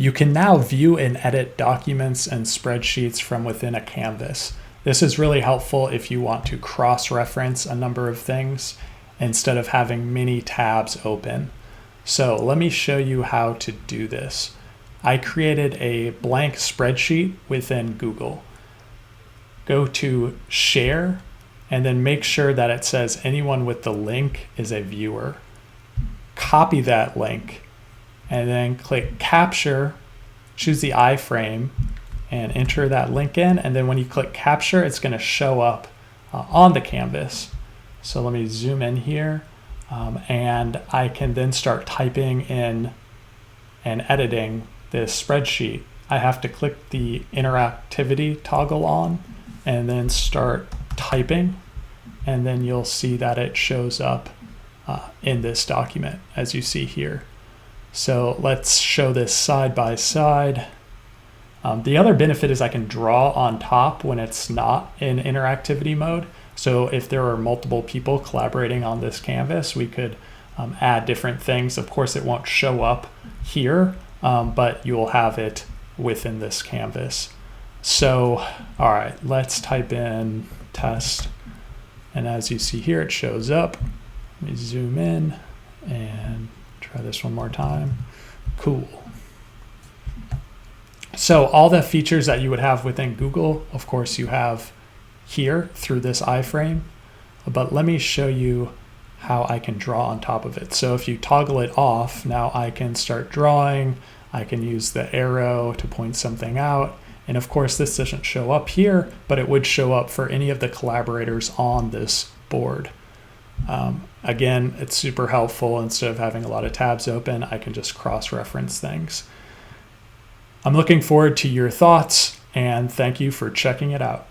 You can now view and edit documents and spreadsheets from within a canvas. This is really helpful if you want to cross-reference a number of things instead of having many tabs open. So let me show you how to do this. I created a blank spreadsheet within Google. Go to Share, and then make sure that it says anyone with the link is a viewer. Copy that link, and then click Capture, choose the iframe, and enter that link in. And then when you click Capture, it's going to show up on the canvas. So let me zoom in here, and I can then start typing in and editing this spreadsheet. I have to click the interactivity toggle on and then start typing, and then you'll see that it shows up in this document as you see here. So let's show this side by side. The other benefit is I can draw on top when it's not in interactivity mode. So if there are multiple people collaborating on this canvas, we could add different things. Of course, it won't show up here, but you'll have it within this canvas. So, all right, let's type in test. And as you see here, it shows up. Let me zoom in and try this one more time. Cool. So all the features that you would have within Google, of course, you have here through this iframe, but let me show you how I can draw on top of it. So if you toggle it off, now I can start drawing. I can use the arrow to point something out. And of course, this doesn't show up here, but it would show up for any of the collaborators on this board. Again, it's super helpful. Instead of having a lot of tabs open, I can just cross-reference things. I'm looking forward to your thoughts, and thank you for checking it out.